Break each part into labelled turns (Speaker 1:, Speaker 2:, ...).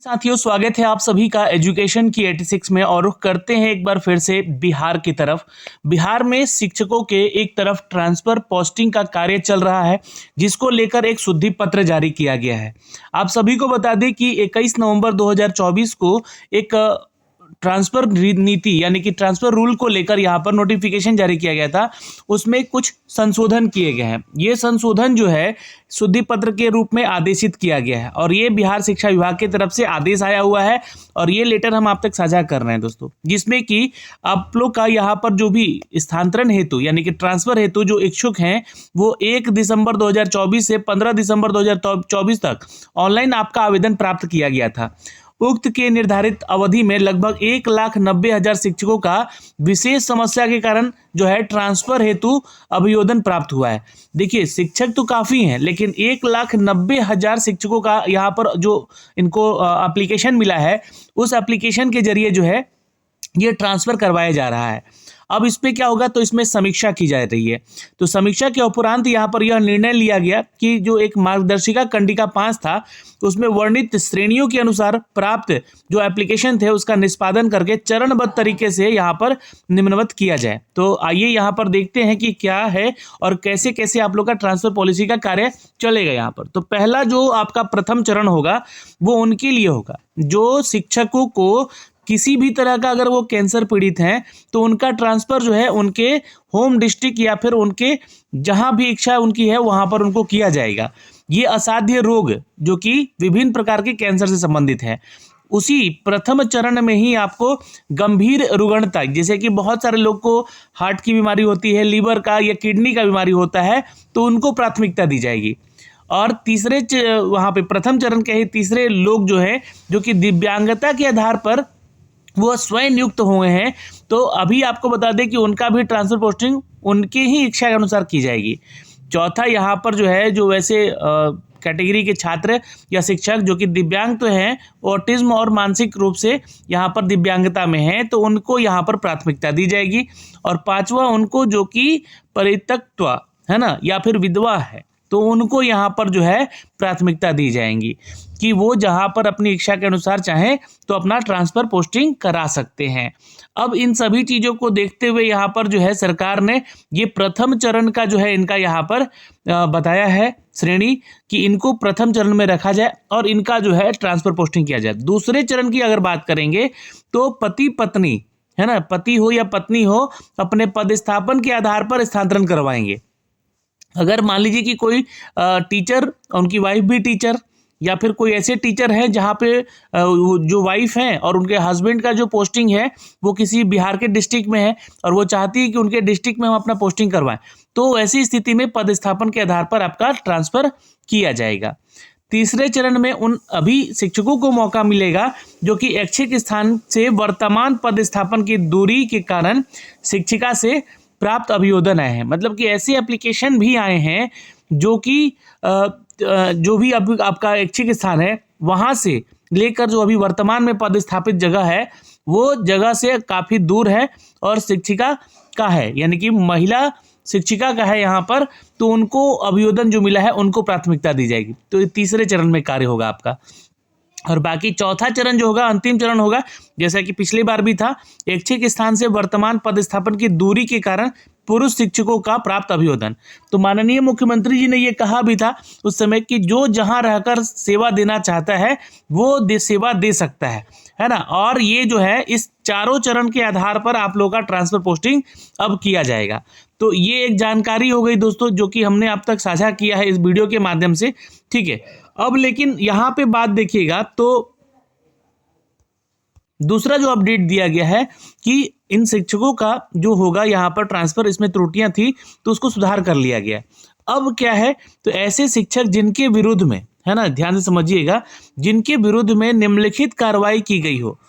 Speaker 1: साथियों, स्वागत है आप सभी का एजुकेशन की 86 में। और रुख करते हैं एक बार फिर से बिहार की तरफ। बिहार में शिक्षकों के एक तरफ ट्रांसफर पोस्टिंग का कार्य चल रहा है, जिसको लेकर एक शुद्धि पत्र जारी किया गया है। आप सभी को बता दें कि 21 नवंबर 2024 को एक ट्रांसफर नीति यानी कि ट्रांसफर रूल को लेकर यहाँ पर नोटिफिकेशन जारी किया गया था। उसमें कुछ संशोधन किए गए हैं। ये संशोधन जो है शुद्धि पत्र के रूप में आदेशित किया गया है और ये बिहार शिक्षा विभाग की तरफ से आदेश आया हुआ है और ये लेटर हम आप तक साझा कर रहे हैं दोस्तों, जिसमें कि आप लोग का यहाँ पर जो भी स्थानांतरण हेतु यानी कि ट्रांसफर हेतु जो इच्छुक हैं वो 1 दिसंबर 2024 से 15 दिसंबर 2024 तक ऑनलाइन आपका आवेदन प्राप्त किया गया था। उक्त के निर्धारित अवधि में लगभग 1,90,000 शिक्षकों का विशेष समस्या के कारण जो है ट्रांसफर हेतु अभियोजन प्राप्त हुआ है। देखिए, शिक्षक तो काफ़ी हैं, लेकिन 1,90,000 शिक्षकों का यहाँ पर जो इनको एप्लीकेशन मिला है, उस एप्लीकेशन के जरिए जो है ये ट्रांसफ़र करवाया जा रहा है। अब इस पे क्या होगा, तो इसमें समीक्षा की जा रही है। तो समीक्षा के उपरांत यहाँ पर यह निर्णय लिया गया कि जो एक मार्गदर्शिका कंडिका 5 था, उसमें वर्णित श्रेणियों के अनुसार प्राप्त जो एप्लीकेशन थे उसका निष्पादन करके चरणबद्ध तरीके से यहाँ पर निम्नवत किया जाए। तो आइए यहाँ पर देखते हैं कि क्या है और कैसे कैसे आप लोग का ट्रांसफर पॉलिसी का कार्य चलेगा यहाँ पर। तो पहला जो आपका प्रथम चरण होगा वो उनके लिए होगा जो शिक्षकों को किसी भी तरह का अगर वो कैंसर पीड़ित हैं तो उनका ट्रांसफ़र जो है उनके होम डिस्ट्रिक्ट या फिर उनके जहां भी इच्छा उनकी है वहां पर उनको किया जाएगा। ये असाध्य रोग जो कि विभिन्न प्रकार के कैंसर से संबंधित है, उसी प्रथम चरण में ही आपको गंभीर रुग्णता, जैसे कि बहुत सारे लोग को हार्ट की बीमारी होती है, लीवर का या किडनी का बीमारी होता है, तो उनको प्राथमिकता दी जाएगी। और तीसरे वहाँ पे प्रथम चरण के ही तीसरे लोग जो है जो कि दिव्यांगता के आधार पर वो स्वयं नियुक्त हुए हैं, तो अभी आपको बता दें कि उनका भी ट्रांसफर पोस्टिंग उनके ही इच्छा के अनुसार की जाएगी। चौथा यहाँ पर जो है जो वैसे कैटेगरी के छात्र या शिक्षक जो कि दिव्यांग तो हैं, ऑटिज्म और मानसिक रूप से यहाँ पर दिव्यांगता में हैं, तो उनको यहाँ पर प्राथमिकता दी जाएगी। और पांचवा उनको जो कि परित्यक्ता है ना या फिर विधवा है, तो उनको यहाँ पर जो है प्राथमिकता दी जाएंगी कि वो जहाँ पर अपनी इच्छा के अनुसार चाहें तो अपना ट्रांसफ़र पोस्टिंग करा सकते हैं। अब इन सभी चीज़ों को देखते हुए यहाँ पर जो है सरकार ने ये प्रथम चरण का जो है इनका यहाँ पर बताया है श्रेणी कि इनको प्रथम चरण में रखा जाए और इनका जो है ट्रांसफ़र पोस्टिंग किया जाए। दूसरे चरण की अगर बात करेंगे तो पति पत्नी है ना, पति हो या पत्नी हो, अपने पदस्थापन के आधार पर स्थानांतरण करवाएंगे। अगर मान लीजिए कि कोई टीचर, उनकी वाइफ भी टीचर या फिर कोई ऐसे टीचर हैं जहाँ पे जो वाइफ हैं और उनके हस्बैंड का जो पोस्टिंग है वो किसी बिहार के डिस्ट्रिक्ट में है और वो चाहती है कि उनके डिस्ट्रिक्ट में हम अपना पोस्टिंग करवाएं, तो ऐसी स्थिति में पदस्थापन के आधार पर आपका ट्रांसफ़र किया जाएगा। तीसरे चरण में उन अभी शिक्षकों को मौका मिलेगा जो कि ऐच्छिक स्थान से वर्तमान पदस्थापन की दूरी के कारण शिक्षिका से प्राप्त अभियोजन आए हैं। मतलब कि ऐसे एप्लीकेशन भी आए हैं जो कि जो भी अभी आपका ऐच्छिक स्थान है वहाँ से लेकर जो अभी वर्तमान में पदस्थापित जगह है वो जगह से काफ़ी दूर है और शिक्षिका का है, यानी कि महिला शिक्षिका का है यहाँ पर, तो उनको अभियोजन जो मिला है उनको प्राथमिकता दी जाएगी। तो ये तीसरे चरण में कार्य होगा आपका। और बाकी चौथा चरण जो होगा अंतिम चरण होगा, जैसा कि पिछली बार भी था, ऐच्छिक स्थान से वर्तमान पदस्थापन की दूरी के कारण पुरुष शिक्षकों का प्राप्त अभियोजन। तो माननीय मुख्यमंत्री जी ने ये कहा भी था उस समय कि जो जहां रहकर सेवा देना चाहता है वो सेवा दे सकता है ना। और ये जो है इस चारों चरण के आधार पर आप लोगों का ट्रांसफर पोस्टिंग अब किया जाएगा। तो ये एक जानकारी हो गई दोस्तों जो कि हमने अब तक साझा किया है इस वीडियो के माध्यम से, ठीक है। अब लेकिन यहाँ पे बात देखिएगा तो दूसरा जो अपडेट दिया गया है कि इन शिक्षकों का जो होगा यहाँ पर ट्रांसफ़र, इसमें त्रुटियां थी तो उसको सुधार कर लिया गया। अब क्या है, तो ऐसे शिक्षक जिनके विरुद्ध में है ना, ध्यान से समझिएगा, जिनके विरुद्ध में निम्नलिखित कार्रवाई की गई हो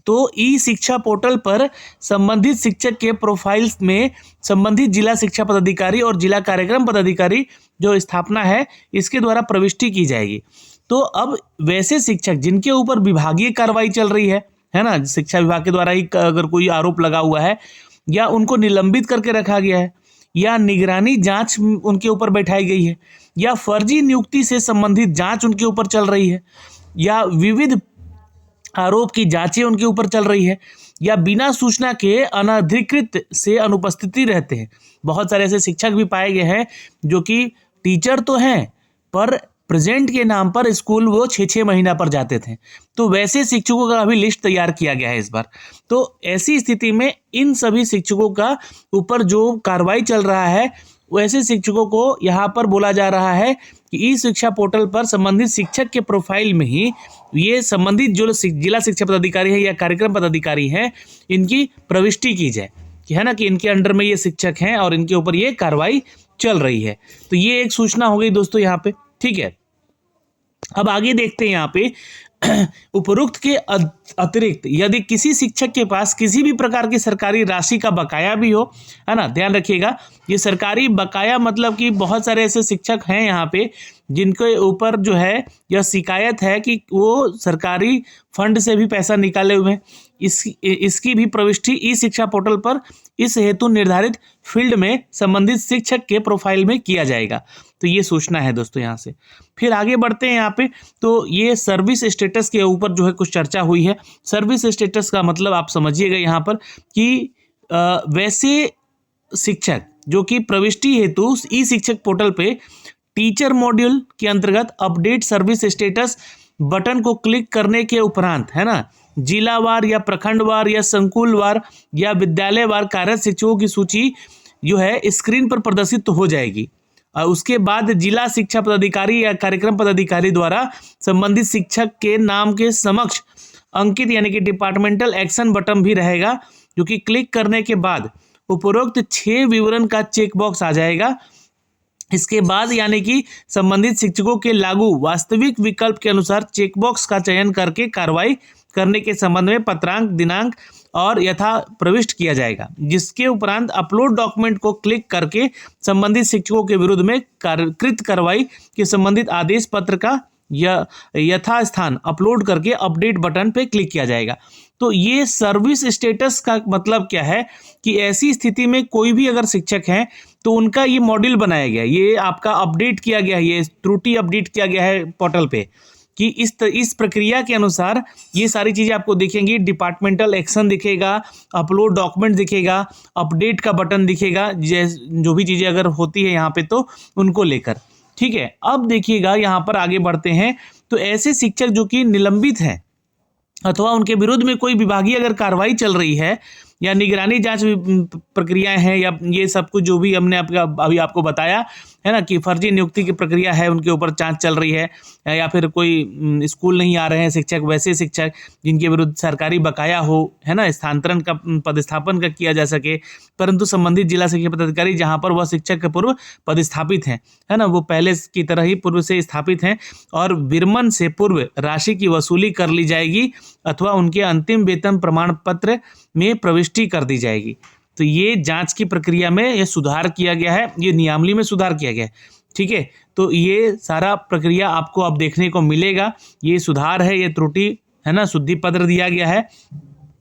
Speaker 1: तो ई शिक्षा पोर्टल पर संबंधित शिक्षक के प्रोफाइल्स में संबंधित जिला शिक्षा पदाधिकारी और जिला कार्यक्रम पदाधिकारी जो स्थापना है इसके द्वारा प्रविष्टि की जाएगी। तो अब वैसे शिक्षक जिनके ऊपर विभागीय कार्रवाई चल रही है ना, शिक्षा विभाग के द्वारा ही अगर कोई आरोप लगा हुआ है या उनको निलंबित करके रखा गया है या निगरानी जांच उनके ऊपर बैठाई गई है, या फर्जी नियुक्ति से संबंधित जांच उनके ऊपर चल रही है, या विविध प्रकार के आरोप की जांचें उनके ऊपर चल रही है, या बिना सूचना के अनधिकृत से अनुपस्थिति रहते हैं। बहुत सारे ऐसे शिक्षक भी पाए गए हैं जो कि टीचर तो हैं पर प्रेजेंट के नाम पर स्कूल वो 6-6 महीना पर जाते थे। तो वैसे शिक्षकों का अभी लिस्ट तैयार किया गया है इस बार। तो ऐसी स्थिति में इन सभी शिक्षकों का ऊपर जो कार्रवाई चल रहा है, वैसे शिक्षकों को यहाँ पर बोला जा रहा है कि ई शिक्षा पोर्टल पर संबंधित शिक्षक के प्रोफाइल में ही ये संबंधित जो जिला शिक्षा पदाधिकारी है या कार्यक्रम पदाधिकारी हैं, इनकी प्रविष्टि की जाए कि है ना, कि इनके अंडर में ये शिक्षक हैं और इनके ऊपर ये कार्रवाई चल रही है। तो ये एक सूचना हो गई दोस्तों यहाँ पे, ठीक है। अब आगे देखते हैं यहाँ पे उपरोक्त के अतिरिक्त यदि किसी शिक्षक के पास किसी भी प्रकार की सरकारी राशि का बकाया भी हो, है ना, ध्यान रखिएगा, ये सरकारी बकाया मतलब कि बहुत सारे ऐसे शिक्षक हैं यहाँ पे जिनके ऊपर जो है यह शिकायत है कि वो सरकारी फंड से भी पैसा निकाले हुए हैं। इसकी भी प्रविष्टि ई शिक्षा पोर्टल पर इस हेतु निर्धारित फील्ड में संबंधित शिक्षक के प्रोफाइल में किया जाएगा। तो ये सूचना है दोस्तों यहाँ से। फिर आगे बढ़ते हैं यहाँ पे, तो ये सर्विस स्टेटस के ऊपर जो है कुछ चर्चा हुई है। सर्विस स्टेटस का मतलब आप समझिएगा यहाँ पर कि वैसे शिक्षक जो कि प्रविष्टि हेतु ई शिक्षक पोर्टल पे टीचर मॉड्यूल के अंतर्गत अपडेट सर्विस स्टेटस बटन को क्लिक करने के उपरांत, है ना, जिलावार या प्रखंडवार या संकुलवार या विद्यालयवार कार्यरत शिक्षकों की सूची जो है स्क्रीन पर प्रदर्शित हो जाएगी। उसके बाद जिला शिक्षा पदाधिकारी या कार्यक्रम पदाधिकारी द्वारा संबंधित शिक्षक के नाम के समक्ष अंकित यानी कि डिपार्टमेंटल एक्शन बटन भी रहेगा, जो कि क्लिक करने के बाद उपरोक्त 6 विवरण का चेक बॉक्स आ जाएगा। इसके बाद यानी कि संबंधित शिक्षकों के लागू वास्तविक विकल्प के अनुसार चेकबॉक्स का चयन करके कार्रवाई करने के संबंध में पत्रांक, दिनांक और यथा प्रविष्ट किया जाएगा, जिसके उपरांत अपलोड डॉक्यूमेंट को क्लिक करके संबंधित शिक्षकों के विरुद्ध में कृत कार्रवाई के संबंधित आदेश पत्र का यथास्थान अपलोड करके अपडेट बटन पे क्लिक किया जाएगा। तो ये सर्विस स्टेटस का मतलब क्या है कि ऐसी स्थिति में कोई भी अगर शिक्षक हैं तो उनका ये मॉड्यूल बनाया गया है, ये आपका अपडेट किया गया है, ये त्रुटि अपडेट किया गया है पोर्टल पे कि इस प्रक्रिया के अनुसार ये सारी चीज़ें आपको दिखेंगी। डिपार्टमेंटल एक्शन दिखेगा, अपलोड डॉक्यूमेंट दिखेगा, अपडेट का बटन दिखेगा, जो भी चीज़ें अगर होती है यहाँ पे तो उनको लेकर, ठीक है। अब देखिएगा यहाँ पर आगे बढ़ते हैं, तो ऐसे शिक्षक जो कि निलंबित हैं अथवा उनके विरुद्ध में कोई विभागीय अगर कार्रवाई चल रही है या निगरानी जांच प्रक्रियाएं हैं या ये सब कुछ जो भी हमने अभी आपको बताया है ना, कि फर्जी नियुक्ति की प्रक्रिया है, उनके ऊपर जांच चल रही है, या फिर कोई स्कूल नहीं आ रहे हैं शिक्षक, वैसे शिक्षक जिनके विरुद्ध सरकारी बकाया हो, है ना, स्थानांतरण का पदस्थापन का किया जा सके, परंतु संबंधित जिला शिक्षा पदाधिकारी जहाँ पर वह शिक्षक के पूर्व पदस्थापित हैं, है ना, वो पहले की तरह ही पूर्व से स्थापित हैं और विरमण से पूर्व राशि की वसूली कर ली जाएगी अथवा उनके अंतिम वेतन प्रमाण पत्र में प्रविष्टि कर दी जाएगी। तो ये जांच की प्रक्रिया में ये सुधार किया गया है, ये नियमावली में सुधार किया गया है, ठीक है। तो ये सारा प्रक्रिया आपको अब देखने को मिलेगा, ये सुधार है, ये त्रुटि है ना, शुद्धि पत्र दिया गया है।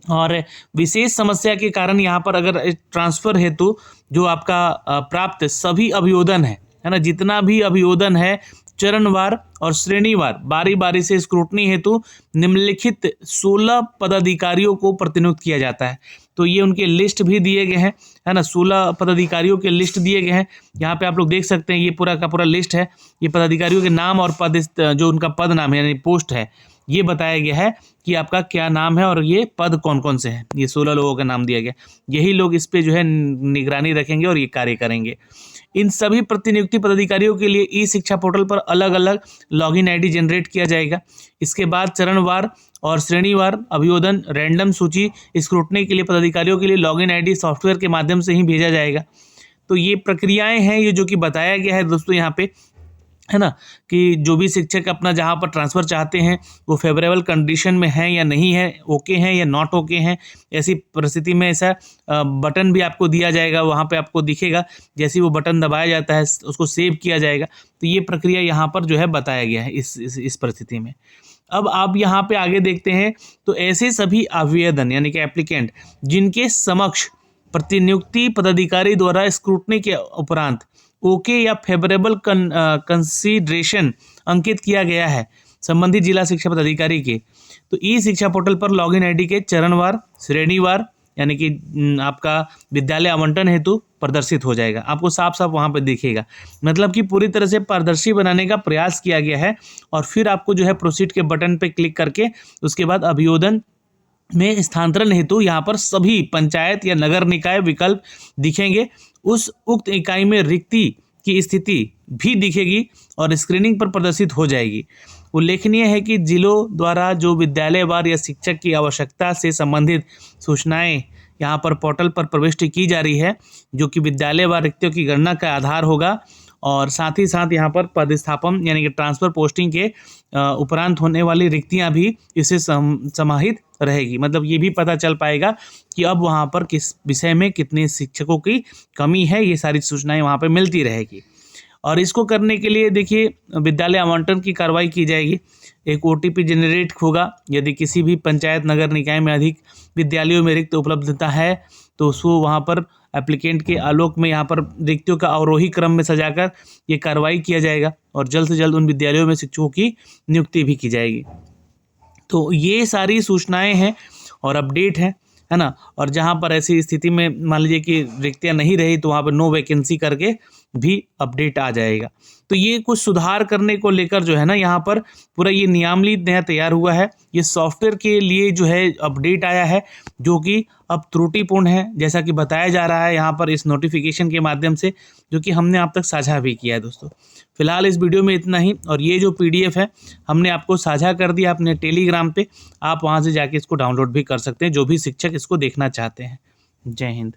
Speaker 1: और विशेष समस्या के कारण यहाँ पर अगर ट्रांसफर हेतु जो आपका प्राप्त सभी अभियोजन है ना, जितना भी अभियोजन है चरणवार और श्रेणीवार बारी बारी से स्क्रूटनी हेतु निम्नलिखित 16 पदाधिकारियों को प्रतिनियुक्त किया जाता है। तो ये उनके लिस्ट भी दिए गए हैं, है ना, 16 पदाधिकारियों के लिस्ट दिए गए हैं। यहाँ पे आप लोग देख सकते हैं, ये पूरा का पूरा लिस्ट है, ये पदाधिकारियों के नाम और पद, जो उनका पद नाम है यानी पोस्ट है, ये बताया गया है कि आपका क्या नाम है और ये पद कौन कौन से हैं। ये 16 लोगों का नाम दिया गया, यही लोग इस पे जो है निगरानी रखेंगे और ये कार्य करेंगे। इन सभी प्रतिनियुक्ति पदाधिकारियों के लिए ई शिक्षा पोर्टल पर अलग अलग लॉगिन आईडी जनरेट किया जाएगा। इसके बाद चरणवार और श्रेणीवार अभियोजन रैंडम सूची स्क्रूटनी के लिए पदाधिकारियों के लिए लॉगिन आईडी सॉफ्टवेयर के माध्यम से ही भेजा जाएगा। तो ये प्रक्रियाएं हैं ये जो कि बताया गया है दोस्तों यहाँ पे, है ना, कि जो भी शिक्षक अपना जहाँ पर ट्रांसफ़र चाहते हैं वो फेवरेबल कंडीशन में हैं या नहीं है, ओके हैं या नॉट ओके हैं। ऐसी परिस्थिति में ऐसा बटन भी आपको दिया जाएगा, वहाँ पे आपको दिखेगा, जैसे वो बटन दबाया जाता है उसको सेव किया जाएगा। तो ये प्रक्रिया यहाँ पर जो है बताया गया है इस परिस्थिति में। अब आप यहाँ पे आगे देखते हैं, तो ऐसे सभी आवेदन यानी कि एप्लीकेंट जिनके समक्ष प्रतिनियुक्ति पदाधिकारी द्वारा स्क्रूटनी के उपरांत ओके या फेवरेबल कंसीडरेशन अंकित किया गया है, संबंधित जिला शिक्षा पदाधिकारी के, तो ई शिक्षा पोर्टल पर लॉगिन आईडी के चरणवार, श्रेणीवार यानी कि आपका विद्यालय आवंटन हेतु प्रदर्शित हो जाएगा, आपको साफ साफ वहाँ पर दिखेगा। मतलब कि पूरी तरह से पारदर्शी बनाने का प्रयास किया गया है। और फिर आपको जो है प्रोसीड के बटन पे क्लिक करके उसके बाद अभियोजन में स्थानांतरण हेतु यहाँ पर सभी पंचायत या नगर निकाय विकल्प दिखेंगे। उस उक्त इकाई में रिक्ति की स्थिति भी दिखेगी और स्क्रीनिंग पर प्रदर्शित हो जाएगी। उल्लेखनीय है कि जिलों द्वारा जो विद्यालयवार या शिक्षक की आवश्यकता से संबंधित सूचनाएं यहाँ पर पोर्टल पर प्रविष्ट की जा रही है, जो कि विद्यालयवार रिक्तियों की गणना का आधार होगा। और साथ ही साथ यहाँ पर पदस्थापन यानी कि ट्रांसफ़र पोस्टिंग के उपरांत होने वाली रिक्तियाँ भी इससे समाहित रहेगी। मतलब ये भी पता चल पाएगा कि अब वहाँ पर किस विषय में कितने शिक्षकों की कमी है, ये सारी सूचनाएं वहाँ पर मिलती रहेगी। और इसको करने के लिए देखिए विद्यालय आवंटन की कार्रवाई की जाएगी। एक OTP जनरेट होगा। यदि किसी भी पंचायत नगर निकाय में अधिक विद्यालयों में रिक्त उपलब्धता है तो उसको वहाँ पर एप्लीकेंट के आलोक में यहाँ पर रिक्तियों का अवरोही क्रम में सजाकर ये कार्रवाई किया जाएगा और जल्द से जल्द उन विद्यालयों में शिक्षकों की नियुक्ति भी की जाएगी। तो ये सारी सूचनाएं हैं और अपडेट है ना। और जहाँ पर ऐसी स्थिति में मान लीजिए कि रिक्तियाँ नहीं रही तो वहाँ पर नो वैकेंसी करके भी अपडेट आ जाएगा। तो ये कुछ सुधार करने को लेकर जो है ना यहाँ पर पूरा ये नियमावली नया तैयार हुआ है। ये सॉफ्टवेयर के लिए जो है अपडेट आया है जो कि अब त्रुटिपूर्ण है, जैसा कि बताया जा रहा है यहाँ पर इस नोटिफिकेशन के माध्यम से, जो कि हमने आप तक साझा भी किया है दोस्तों। फिलहाल इस वीडियो में इतना ही। और ये जो PDF है हमने आपको साझा कर दिया अपने टेलीग्राम पे, आप वहाँ से जाके इसको डाउनलोड भी कर सकते हैं जो भी शिक्षक इसको देखना चाहते हैं। जय हिंद।